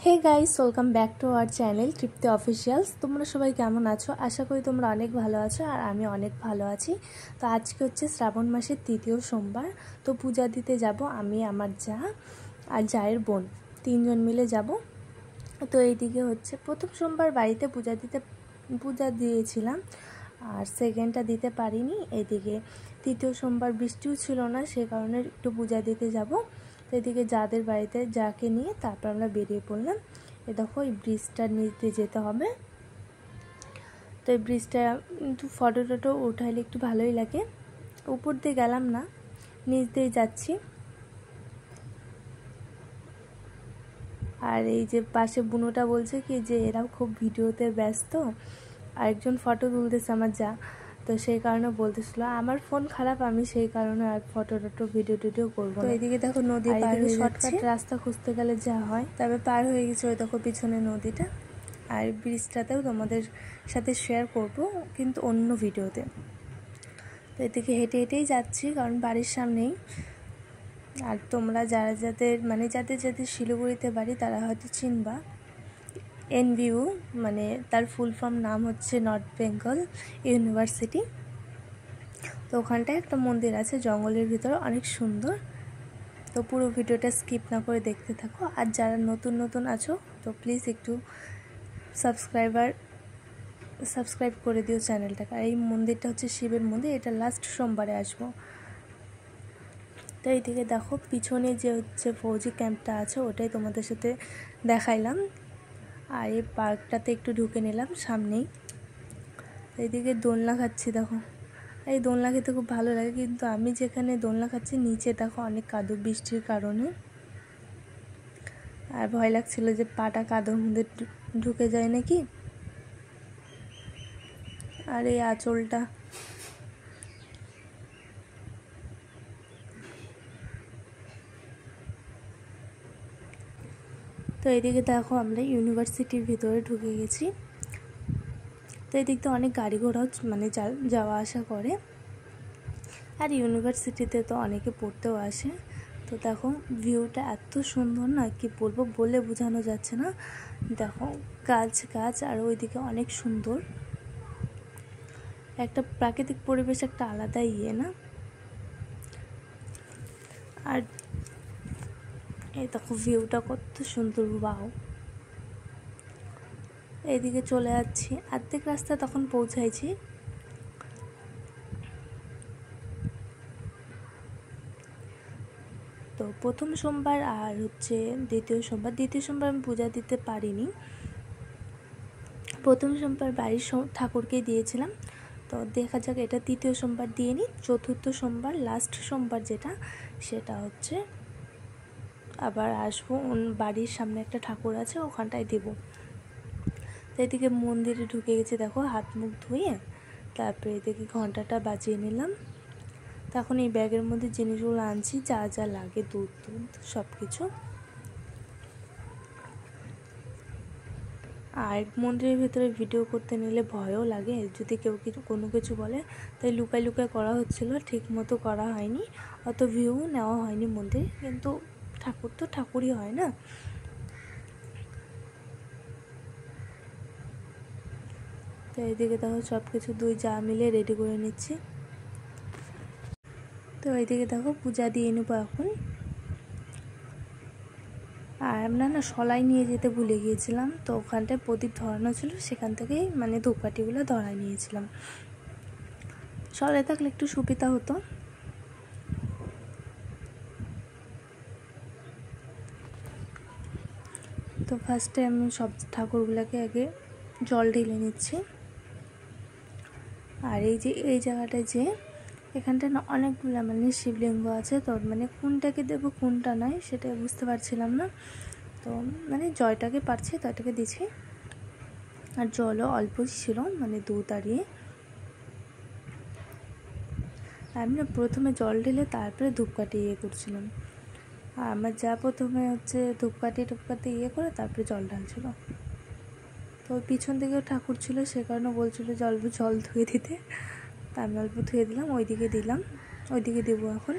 Hey guys, welcome back to our channel Tripti officials. তোমরা সবাই কেমন আছো? আশা করি তোমরা অনেক ভালো আছো আর আমি অনেক ভালো আছি। তো আজকে হচ্ছে শ্রাবণ মাসের ৩য় সোমবার। তো পূজা দিতে যাব আমি, আমার যা আর জায়ের বোন, 3জন মিলে যাব। তো এইদিকে হচ্ছে প্রথম সোমবার বাড়িতে পূজা দিয়েছিলাম, আর সেকেন্ডটা দিতে পারিনি। এইদিকে 3য় সোমবার বৃষ্টিও ছিল না, সে কারণে একটু পূজা দিতে যাব। তো এদিকে যাদের বাড়িতে যাকে নিয়ে তারপর আমরা বেরিয়ে পড়লাম। এ দেখো, এই ব্রিজটার নিচ দিয়ে যেতে হবে। তো এই ব্রিজটা একটু ফটো টটো উঠাইলে একটু ভালোই লাগে। উপর দিয়ে গেলাম না, নিচ দিয়ে যাচ্ছি। আর এই যে পাশে বুনোটা বলছে কি যে এরাও খুব ভিডিওতে ব্যস্ত, আরেকজন ফটো তুলতেছে আমার যা, তো সেই কারণে বলতেছিল আমার ফোন খারাপ, আমি সেই কারণে আর ফটো টটো ভিডিও করবো। তো এইদিকে দেখো নদী পার হয়ে শর্টকাট রাস্তা খুঁজতে গেলে যা হয়, তবে পার হয়ে গেছে। ওই দেখো পিছনে নদীটা, আর ব্রিজটাতেও তোমাদের সাথে শেয়ার করব কিন্তু অন্য ভিডিওতে। তো এদিকে হেঁটে হেঁটেই যাচ্ছি, কারণ বাড়ির সামনেই। আর তোমরা যাদের শিলিগুড়িতে বাড়ি তারা হয়তো চিনবা, NVU মানে তার ফুল ফর্ম নাম হচ্ছে নর্থ বেঙ্গল ইউনিভার্সিটি। তো ওখানটায় একটা মন্দির আছে জঙ্গলের ভিতরে, অনেক সুন্দর। তো পুরো ভিডিওটা স্কিপ না করে দেখতে থাকো। আর যারা নতুন আছো তো প্লিজ একটু সাবস্ক্রাইব করে দিও চ্যানেলটাকে। আর এই মন্দিরটা হচ্ছে শিবের মন্দির, এটা লাস্ট সোমবারে আসবো। তো এইদিকে দেখো পিছনে যে হচ্ছে ফৌজি ক্যাম্পটা আছে, ওটাই তোমাদের সাথে দেখাইলাম। আর এই পার্কটাতে একটু ঢুকে নিলাম সামনেই। এইদিকে দোলনা খাচ্ছি, দেখো এই দোলনা খেতে খুব ভালো লাগে, কিন্তু আমি যেখানে দোলনা খাচ্ছি নিচে দেখো অনেক কাদো বৃষ্টির কারণে। আর ভয় লাগছিল যে পাটা কাদোর মধ্যে ঢুকে যায় নাকি। আর এই আঁচলটা, তো এদিকে দেখো আমরা ইউনিভার্সিটির ভিতরে ঢুকে গেছি। তো এদিক দিয়ে অনেক গাড়ি ঘোড়াও যাওয়া আসা করে। আর ইউনিভার্সিটিতে তো অনেকে পড়তেও আসে। তো দেখো ভিউটা এত সুন্দর না, কি বলবো, বলে বোঝানো যাচ্ছে না। দেখো গাছ আর ওইদিকে অনেক সুন্দর একটা প্রাকৃতিক পরিবেশ, একটা আলাদা না। আর এই দেখো ভিউটা কত সুন্দর, ওয়াও। এইদিকে চলে যাচ্ছি, অর্ধেক রাস্তা তখন পৌঁছাইছি। তো প্রথম সোমবার আর হচ্ছে দ্বিতীয় সোমবার আমি পূজা দিতে পারিনি। প্রথম সোমবার বাড়ির ঠাকুরকেই দিয়েছিলাম। তো দেখা যাক, এটা 3য় সোমবার দিয়ে নিই। 4র্থ সোমবার লাস্ট সোমবার যেটা, সেটা হচ্ছে আবার আসবো। বাড়ির সামনে একটা ঠাকুর আছে, ওখানটায় দেব। তো এদিকে মন্দিরে ঢুকে গেছি, দেখো হাত মুখ ধুয়ে। তারপরে এদিকে ঘন্টাটা বাজিয়ে নিলাম। তখন এই ব্যাগের মধ্যে জিনিসগুলো আনছি, যা যা লাগে, দুধ সব কিছু। আর মন্দিরের ভিতরে ভিডিও করতে নিলে ভয়ও লাগে, যদি কেউ কোনো কিছু বলে, তাই লুকায় করা হচ্ছিল, ঠিক মতো করা হয়নি, অত ভিউ নেওয়া হয়নি মন্দির। কিন্তু ঠাকুর তো ঠাকুরই হয় না। তো এইদিকে দেখো সব কিছু দুই যা মিলে রেডি করে নিচ্ছি। তো এইদিকে দেখো পূজা দিয়ে নেবো এখন। আর আমরা না সলাই নিয়ে যেতে ভুলে গিয়েছিলাম, তো ওখানটায় প্রদীপ ধরানো ছিল, সেখান থেকেই ধূপকাঠিগুলো ধরায় নিয়েছিলাম। সলাই থাকলে একটু সুবিধা হতো। তো ফার্স্টে আমি সব ঠাকুরগুলোকে আগে জল ঢেলে নিচ্ছি। আর এই জায়গাটায় যে এখানটা না অনেকগুলো শিবলিঙ্গ আছে, তো কোনটাকে দেবো কোনটা নয় সেটা বুঝতে পারছিলাম না। তো জয়টাকে পারছি তয়টাকে দিচ্ছি। আর জলও অল্প ছিল, দুধ দাঁড়িয়ে। আমি না প্রথমে জল ঢেলে তারপরে ধূপকাঠি করছিলাম। আর আমার যা প্রথমে হচ্ছে ধূপকাঠি করে তারপরে জল ঢালছিল। তো পিছন দিকেও ঠাকুর ছিল, সে কারণে বলছিল জল ধুয়ে দিতে। তা আমি অল্প ধুয়ে দিলাম, ওইদিকে দেবো এখন।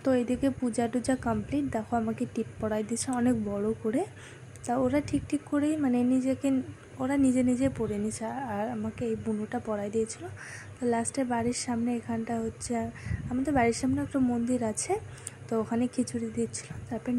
তো এদিকে পূজা টুজা কমপ্লিট, দেখো আমাকে টিপ পরাই দিয়েছে অনেক বড় করে। তা ওরা ঠিক করেই মানে ওরা নিজে নিজে পরে নিছে, আর আমাকে এই বুনুটা পরাই দিয়েছিল। তো লাস্টে বাড়ির সামনে এখানটা হচ্ছে আমাদের বাড়ির সামনে একটা মন্দির আছে, তো ওখানে খিচুড়ি দিচ্ছিল। তারপর